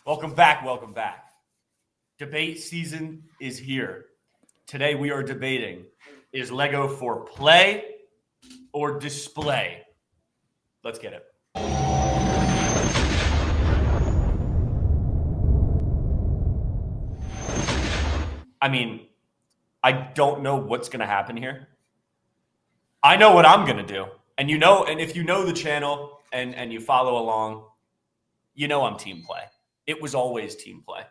Welcome back. Welcome back. Debate season is here. Today we are debating, is Lego for play or display? Let's get it. I mean, I don't know what's going to happen here. I know what I'm going to do. And if you know the channel and you follow along, you know I'm team play. It was always team play.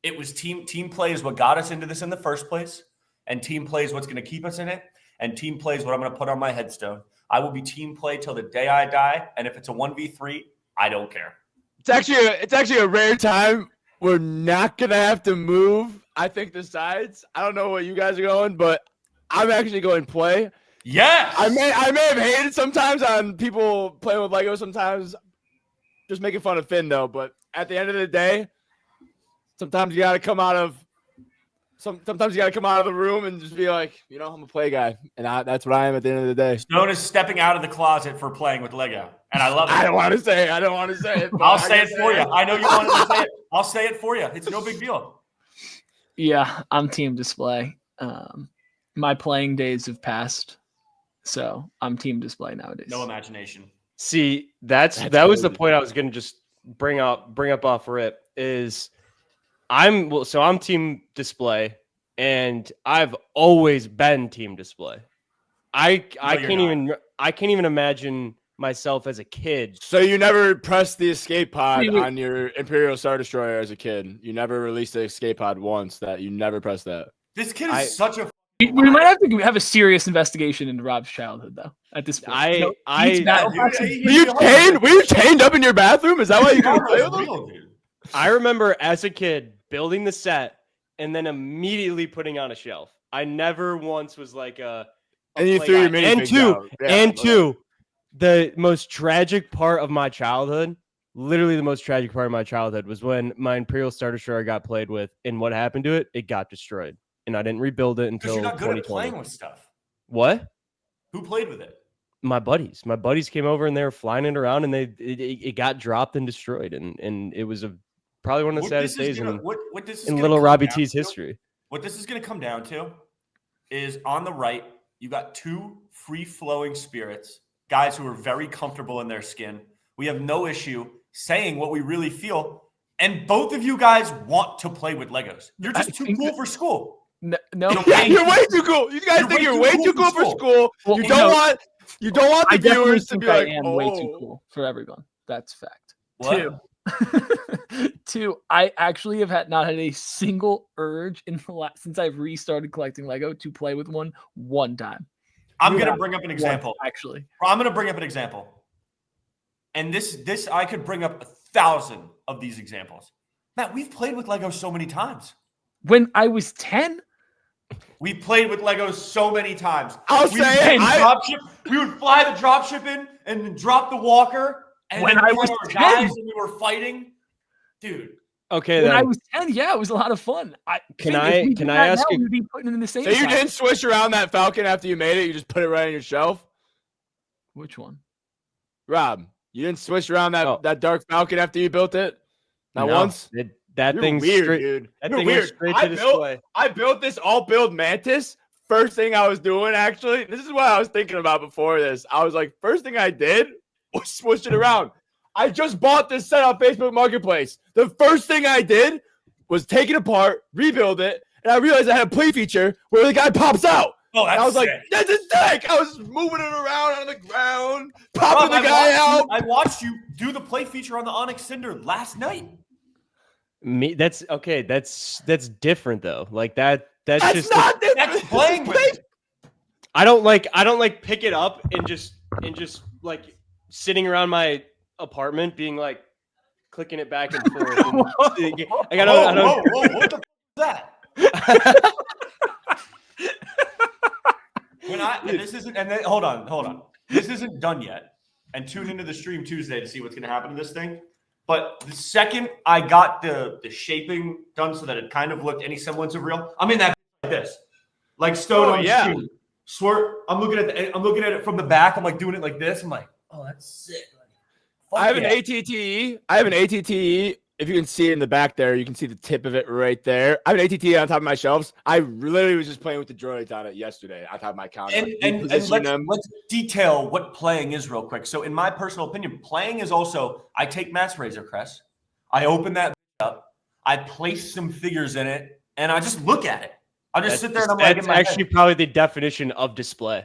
It was team play is what got us into this in the first place. And team play is what's going to keep us in it. And team play is what I'm going to put on my headstone. I will be team play till the day I die. And if it's a 1v3, I don't care. It's actually a rare time we're not going to have to move, I think, the sides. I don't know what you guys are going, but I'm actually going play. Yes. I may have hated sometimes on people playing with Lego sometimes. Just making fun of Finn, though. But at the end of the day, sometimes you got to come out of the room and just be like, I'm a play guy. And that's what I am at the end of the day. Known as stepping out of the closet for playing with Lego. And I love it. I don't want to say it. I'll say it for you. I know you wanted to say it. I'll say it for you. It's no big deal. Yeah, I'm team display. My playing days have passed. So I'm team display nowadays. No imagination. See, that was the point I was going to just bring up off rip is I'm team display and I've always been team display. I can't even imagine myself as a kid. So you never pressed the escape pod on your Imperial Star Destroyer as a kid? You never released the escape pod once? That you never pressed that? This kid is such a... We might have to have a serious investigation into Rob's childhood, though. At this point, were you chained up in your bathroom? Is that why you couldn't play with him? I remember as a kid building the set and then immediately putting on a shelf. I never once was like a and you threw your minifigs out. And two, the most tragic part of my childhood, literally the most tragic part of my childhood, was when my Imperial Star Destroyer got played with, and what happened to it? It got destroyed. And I didn't rebuild it until you're not good 2020. at playing with stuff. What? Who played with it? My buddies. My buddies came over and they were flying it around, and it got dropped and destroyed, and it was probably one of the saddest days in little Robbie T's history. What this is going to come down to is on the right, you got two free-flowing spirits, guys who are very comfortable in their skin. We have no issue saying what we really feel, and both of you guys want to play with Legos. You're just too cool for school. No, yeah, you're way too cool. You guys think you're way too cool for school. Well, you don't want the viewers to be like, I am way too cool for everyone. That's fact. What? Two, I actually have not had a single urge since I've restarted collecting Lego to play with one time. I'm going to bring up an example. Actually, I'm going to bring up an example. And this I could bring up 1,000 of these examples. Matt, we've played with Legos so many times. When I was 10, we played with Legos so many times. We would fly the dropship in and then drop the walker. And when I was 10, guys and we were fighting, dude. Okay, when I was 10, yeah, it was a lot of fun. Can I ask you? We'd be putting it in the same. So you didn't switch around that Falcon after you made it? You just put it right on your shelf? Which one? Rob, you didn't switch around that Dark Falcon after you built it? Not once? That thing's weird, dude. That thing was straight to display. I built this all-build Mantis. First thing I was doing, actually, this is what I was thinking about before this. I was like, first thing I did was switch it around. I just bought this set on Facebook Marketplace. The first thing I did was take it apart, rebuild it, and I realized I had a play feature where the guy pops out. Oh, that's I was sick. like, that's a sick. I was moving it around on the ground, popping the guy out. I watched you do the play feature on the Onyx Cinder last night. That's okay. That's different though. Like that's just not different. That's playing with it. I don't like pick it up and just like sitting around my apartment being like clicking it back and forth. What the f- is that? Hold on. This isn't done yet. And tune into the stream Tuesday to see what's going to happen to this thing. But the second I got the shaping done so that it kind of looked any semblance of real, I'm in that like this, like Stone on stream. Swear, I'm looking at it from the back. I'm like doing it like this. I'm like, oh, that's sick. I have an ATTE if you can see it in the back there, you can see the tip of it right there. I have an ATT on top of my shelves. I literally was just playing with the droids on it yesterday on top of my counter. And let's detail what playing is real quick. So in my personal opinion, playing is also, I take Matt's Razor Crest, I open that up, I place some figures in it, and I just look at it. I just sit there and I'm like, that's actually probably the definition of display.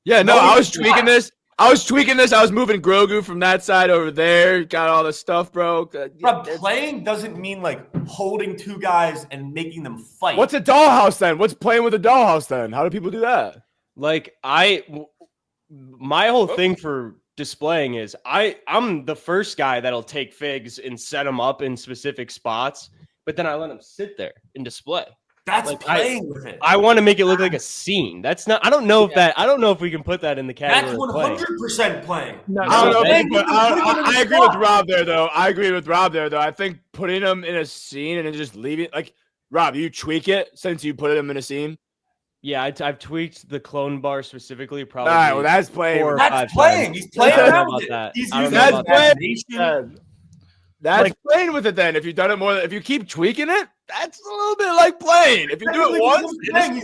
Yeah, no, I was tweaking this. I was moving Grogu from that side over there. Got all the stuff, bro. But playing doesn't mean like holding two guys and making them fight. What's a dollhouse then? What's playing with a dollhouse then? How do people do that? Like my whole thing for displaying is I'm the first guy that'll take figs and set them up in specific spots, but then I let them sit there and display. That's like playing with it. I want to make it look like a scene. That's not. I don't know if we can put that in the category. That's 100% playing. No, I don't know. I agree with Rob there, though. I think putting them in a scene and then just leaving, like, Rob, you tweak it since you put them in a scene. Yeah, I've tweaked the clone bar specifically. Probably. All right, well, that's playing. That's playing. He's playing around with it. He's using that's playing. That's like, playing with it then. If you've done it more, if you keep tweaking it, that's a little bit like playing. If you do it once, playing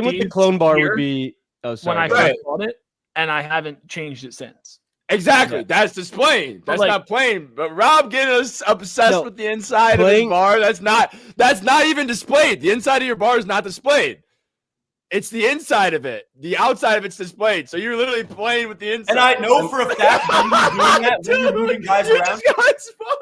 with the clone bar would be. Oh, sorry. When I first bought it, and I haven't changed it since. Exactly. Yeah. That's displaying. That's not playing. But Rob getting us obsessed with the inside of his bar. That's not even displayed. The inside of your bar is not displayed. It's the inside of it. The outside of it's displayed. So you're literally playing with the inside. And I know for a fact when you're doing that, when you're moving guys around,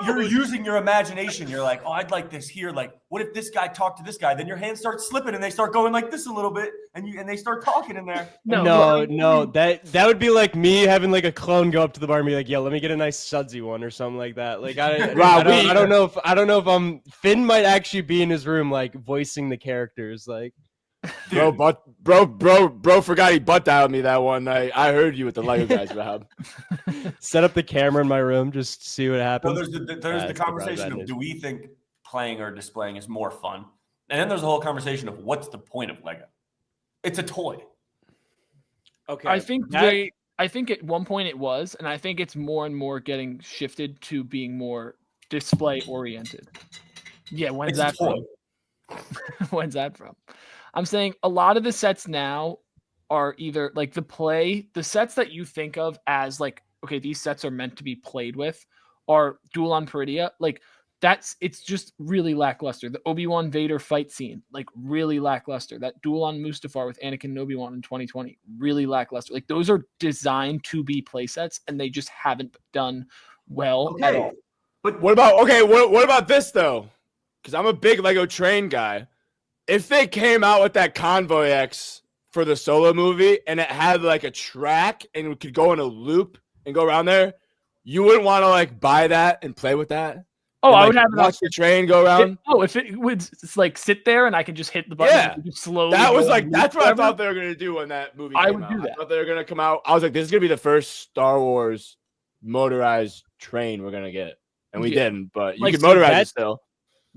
you're using your imagination. You're like, oh, I'd like this here. Like, what if this guy talked to this guy? Then your hands start slipping and they start going like this a little bit, and they start talking in there. No. That would be like me having like a clone go up to the bar and be like, "Yo, let me get a nice sudsy one" or something like that. Like I don't know if Finn might actually be in his room like voicing the characters like. Bro forgot he butt dialed me that one night. I heard you with the Lego guys, Rob. Set up the camera in my room, just see what happens. Well, there's the conversation of do we think playing or displaying is more fun? And then there's a whole conversation of what's the point of Lego? It's a toy. Okay. I think at one point it was, and I think it's more and more getting shifted to being more display oriented. Yeah, when's that from? When's that from? I'm saying a lot of the sets now are either like the sets that you think of as like, okay, these sets are meant to be played with are Duel on Peridia. Like it's just really lackluster. The Obi-Wan Vader fight scene, like really lackluster. That Duel on Mustafar with Anakin and Obi-Wan in 2020, really lackluster. Like those are designed to be play sets and they just haven't done well at all. But what about this though? Because I'm a big Lego train guy. If they came out with that Convoy X for the Solo movie and it had like a track and it could go in a loop and go around there, you wouldn't want to like buy that and play with that? Oh, and, I would have watch the train go around. If it would like sit there and I could just hit the button and just slowly. That's what I thought they were gonna do when that movie came out. Do that. I thought they were gonna come out. I was like, this is gonna be the first Star Wars motorized train we're gonna get. And we didn't, but you can motorize it still.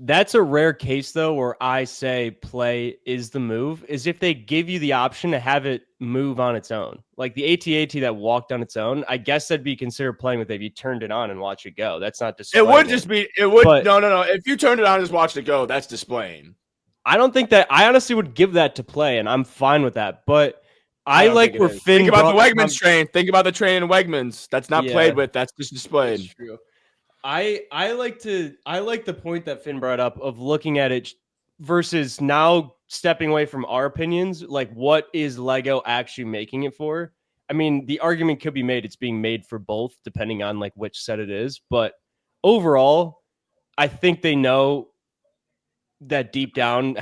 That's a rare case, though, where I say play is the move, is if they give you the option to have it move on its own. Like the AT-AT that walked on its own, I guess that'd be considered playing with it if you turned it on and watch it go. That's not displaying. No. If you turned it on and just watched it go, that's displaying. I don't think that. I honestly would give that to play, and I'm fine with that. But I like where Finn. Think about the Wegmans train. Think about the train in Wegmans. That's not played with. That's just displayed. That's true. I like the point that Finn brought up of looking at it versus now stepping away from our opinions. Like, what is Lego actually making it for? I mean, the argument could be made it's being made for both, depending on like which set it is. But overall, I think they know that deep down,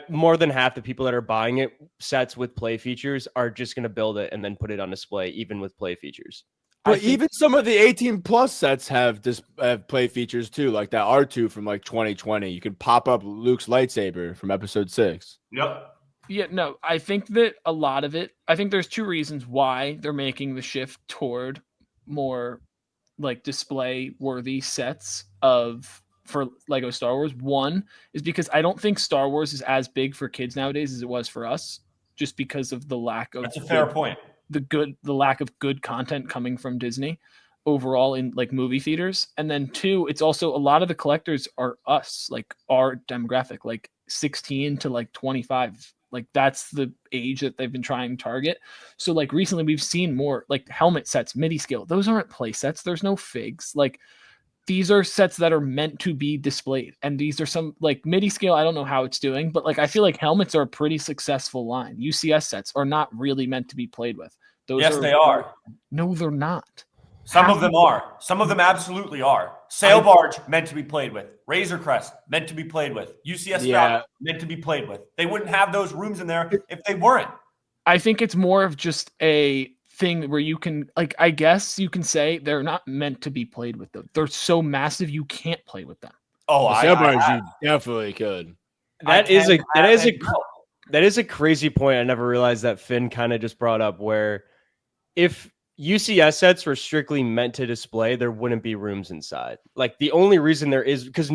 more than half the people that are buying it sets with play features are just going to build it and then put it on display, even with play features. But even some of the 18 plus sets have play features too, like that R2 from like 2020. You can pop up Luke's lightsaber from episode 6. Yep. Yeah, no, I think that a lot of it, I think there's two reasons why they're making the shift toward more like display worthy sets for Lego Star Wars. One is because I don't think Star Wars is as big for kids nowadays as it was for us, just because of the lack of. That's a fair point. The lack of good content coming from Disney. overall in like movie theaters. And then 2, it's also a lot of the collectors are us, like our demographic, like 16 to like 25. Like that's the age that they've been trying to target. So like recently we've seen more like helmet sets, MIDI scale. Those aren't play sets. There's no figs. Like these are sets that are meant to be displayed. And these are some like MIDI scale. I don't know how it's doing, but like I feel like helmets are a pretty successful line. UCS sets are not really meant to be played with. Yes, they are. No, they're not. Some of them are. Some of them absolutely are. Sail barge meant to be played with. Razor Crest meant to be played with. UCS Falcon meant to be played with. They wouldn't have those rooms in there if they weren't. I think it's more of just a thing where you can, like, I guess you can say they're not meant to be played with them. They're so massive you can't play with them. Oh, sail barge, you definitely could. That is a crazy point. I never realized that Finn kind of just brought up, where if UCS sets were strictly meant to display, there wouldn't be rooms inside. Like the only reason there is because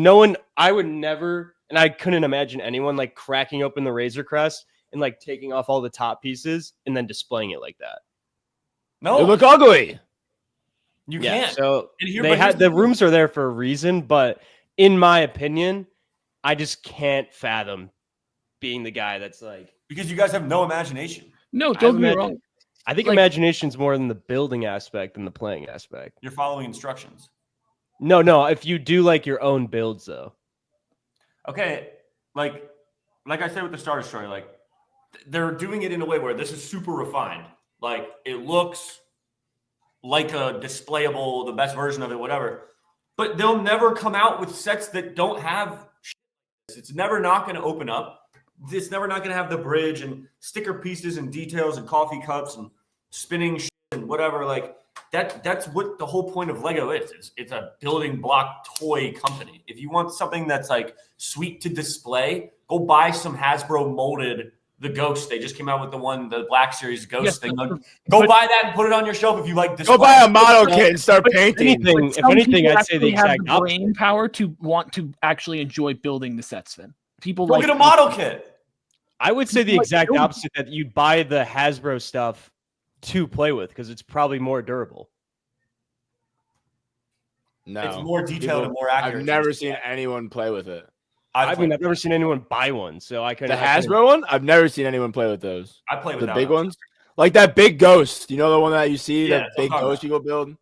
I would never, and I couldn't imagine anyone like cracking open the Razor Crest and like taking off all the top pieces and then displaying it like that. No, it look ugly. You can't. So the rooms are there for a reason, but in my opinion, I just can't fathom being the guy that's like, because you guys have no imagination. No, don't get me wrong. I think imagination's more than the building aspect than the playing aspect. You're following instructions. No. If you do like your own builds, though. Okay, like I said with the Star Destroyer, like they're doing it in a way where this is super refined. Like it looks like a displayable, the best version of it, whatever. But they'll never come out with sets that don't have shit. It's never not going to open up. It's never not going to have the bridge and sticker pieces and details and coffee cups and spinning shit and whatever. Like that's what the whole point of Lego is. It's a building block toy company. If you want something that's like sweet to display, go buy some Hasbro molded the Ghost. They just came out with the Black Series Ghost thing. Go buy that and put it on your shelf if you like display. Go buy a model kit and start painting. If anything, I'd say the exact opposite. Brain power to want to actually enjoy building the sets, Finn. People go get a model kit. I would say the exact opposite, that you'd buy the Hasbro stuff to play with because it's probably more durable. No. It's more detailed and more accurate. I've never seen anyone play with it. I've never seen anyone buy one, so I couldn't. The Hasbro one? I've never seen anyone play with those. I play with the big ones. Like that big Ghost. You know the one that you see, that big Ghost people build?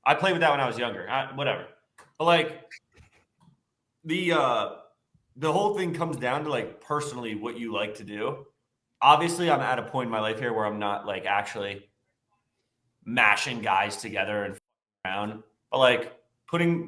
I played with that when I was younger. Whatever. But like the whole thing comes down to like personally what you like to do. Obviously, I'm at a point in my life here where I'm not like actually mashing guys together and around, but like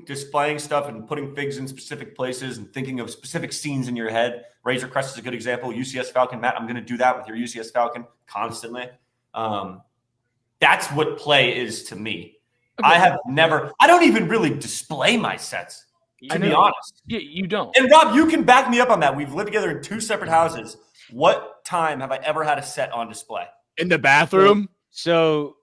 displaying stuff and putting figs in specific places and thinking of specific scenes in your head. Razor Crest is a good example. UCS Falcon, Matt, I'm going to do that with your UCS Falcon constantly. That's what play is to me. Okay. I don't even really display my sets. To be honest. Yeah, you don't. And Rob, you can back me up on that. We've lived together in 2 separate houses. What time have I ever had a set on display? In the bathroom? So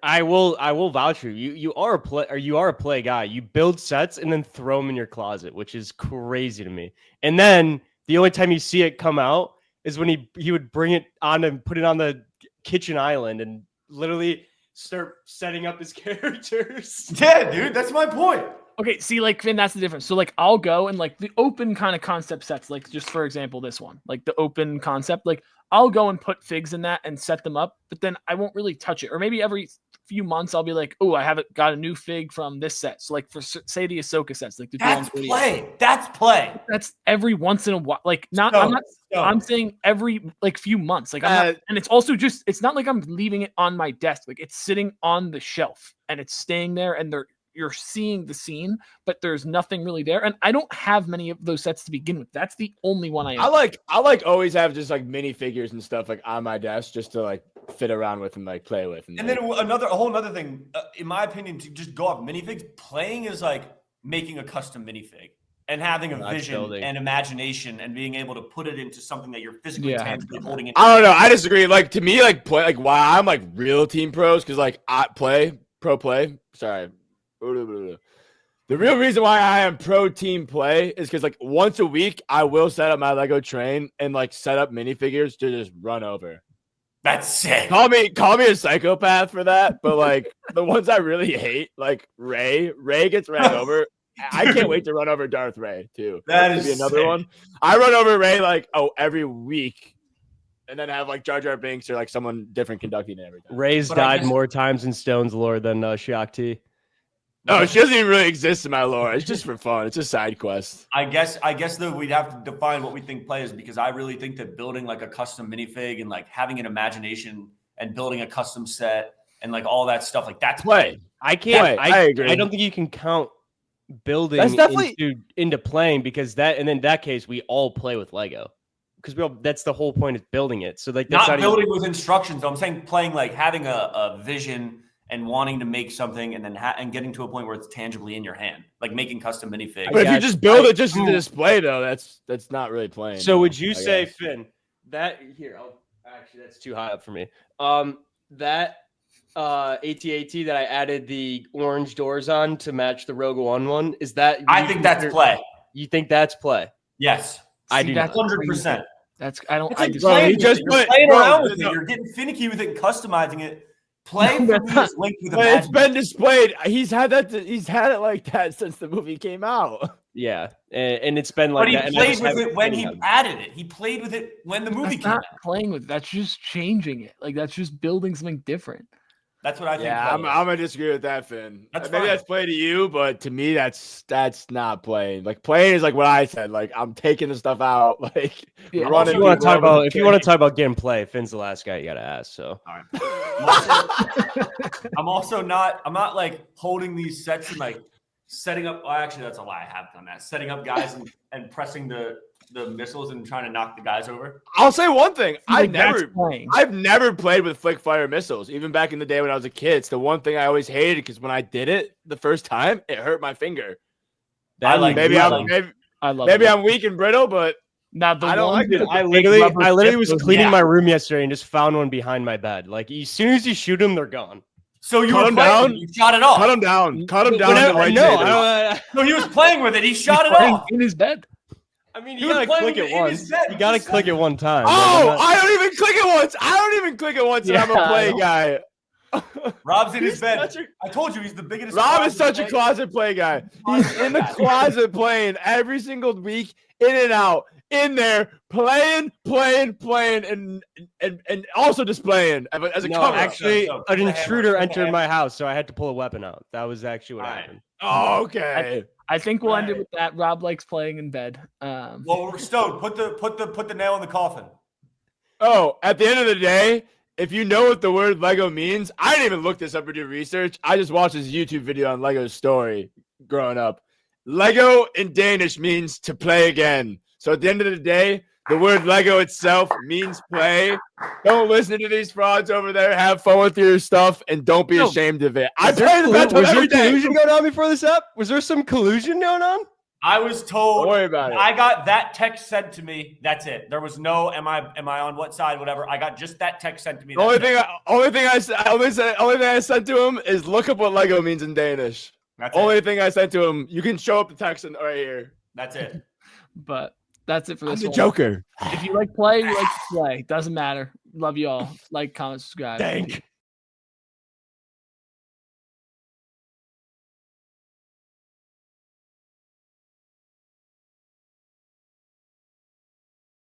I will vouch for you. You are a play guy. You build sets and then throw them in your closet, which is crazy to me. And then the only time you see it come out is when he would bring it on and put it on the kitchen island and literally start setting up his characters. Yeah, dude, that's my point. Okay, see, like, Finn, that's the difference. So, like, I'll go and, like, the open kind of concept sets, like, just for example, this one, like, the open concept, like, I'll go and put figs in that and set them up, but then I won't really touch it. Or maybe every few months I'll be like, oh, I haven't got a new fig from this set. So, like, for, say, the Ahsoka sets, like, that's play. That's play. That's every once in a while. Like, I'm saying every, like, few months. Like, and it's also just, it's not like I'm leaving it on my desk. Like, it's sitting on the shelf and it's staying there and you're seeing the scene, but there's nothing really there. And I don't have many of those sets to begin with. That's the only one I like always have just like mini figures and stuff like on my desk just to like fit around with and like play with. And then a whole other thing, in my opinion, to just go off minifigs, playing is like making a custom minifig and having a vision and imagination and being able to put it into something that you're physically tangibly holding in. I don't know. I disagree. Like to me, like play, like why I'm like real team pros, because like pro play. Sorry. The real reason why I am pro team play is because like once a week I will set up my Lego train and like set up minifigures to just run over. That's sick. Call me a psychopath for that, but like the ones I really hate, like Ray gets ran over. I can't wait to run over Darth Ray too. That could is be another sick. one. I run over Ray like every week, and then have like Jar Jar Binks or like someone different conducting it every time. Ray's But I died guess- more times in Stone's lore than Shakti. No, she doesn't even really exist in my lore. It's just for fun. It's a side quest. I guess though we'd have to define what we think play is, because I really think that building like a custom minifig and like having an imagination and building a custom set and like all that stuff, like that's Play. I can't. I agree. I don't think you can count building That's definitely- into playing, because that, and in that case we all play with Lego, because that's the whole point of building it. So like that's not even- building with instructions. I'm saying playing, like having a vision and wanting to make something and then and getting to a point where it's tangibly in your hand, like making custom minifigs. But if you guess- just build it just to display, though, that's not really playing. So would you I say, guess. Finn, that here? Actually, that's too high up for me. That AT-AT that I added the orange doors on to match the Rogue One is that? I think that's play. You think that's play? Yes, I See, do that's not. 100%. That's I don't. It's I like just, Bro, playing he with just it. You're put- playing bro, around with no. it. You're getting finicky with it and customizing it. Play for That's me not- is linked with But it's imagination. been displayed. He's had it like that since the movie came out. Yeah, and it's been like But he that. and I played just with haven't it when played he them. added it. He played with it when the movie that's came out. not playing with it. That's just changing it. Like that's just building something different. That's what I think. Yeah, play I'm is. gonna disagree with that, Finn. That's Maybe fine. that's play to you, but to me, that's not playing. Like playing is like what I said. Like I'm taking the stuff out. Like Yeah, running. If you want to people talk over about the if you want to train. talk about gameplay, Finn's the last guy you got to ask. So I'm also not. I'm not like holding these sets and like setting up. Well, actually, that's a lie. I have done that. Setting up guys and pressing the missiles and trying to knock the guys over. I'll say one thing. Like, that's playing. I've never played with flick fire missiles. Even back in the day when I was a kid, it's the one thing I always hated because when I did it the first time, it hurt my finger. I like maybe really- I love maybe it. I'm weak and brittle, but Now the I don't ones like with it. the I big literally rubber was tips, cleaning yeah. my room yesterday and just found one behind my bed. Like as soon as you shoot them, they're gone. So you Cut were him playing. down. With it. You shot it off. cut him down. Cut him down. Whenever- to the right no, shaders. I don't. So he was playing with it. He shot it Playing off. in his bed. I mean, He you was gotta playing click with it it in once. his bed. You gotta Just click it saying. one time. Oh, Like, I don't even click it once. I don't even click it once, and I'm Yeah, a play I know. guy. Rob's in his He's bed. such a- I told you he's the biggest. Rob is closet such a player. closet play guy. He's in the closet playing every single week, in and out, in there, playing, and also displaying as a no, cover. actually, So, an the intruder hammer. entered my house, so I had to pull a weapon out. That was actually what All right. happened. Oh, okay. I think we'll end it Right. with that. Rob likes playing in bed. Well, we're stoked. Put the nail in the coffin. Oh, at the end of the day, if you know what the word Lego means, I didn't even look this up or do research. I just watched this YouTube video on Lego's story growing up. Lego in Danish means to play again. So at the end of the day, the word Lego itself means play. Don't listen to these frauds over there. Have fun with your stuff and don't be No. ashamed of it. I Was there play the battle was there every day. collusion going on before this up? Was there some collusion going on? I was told. Don't worry about it. I got that text sent to me. That's it. There was no am I on what side, whatever. I got just that text sent to me. The only That's thing I said to him is look up what Lego means in Danish. That's Only it. thing I said to him, you can show up the text right here. That's it. But that's it for I'm this the one. Joker. If you like play, you like to play. Doesn't matter. Love you all. Like, comment, subscribe. Dank.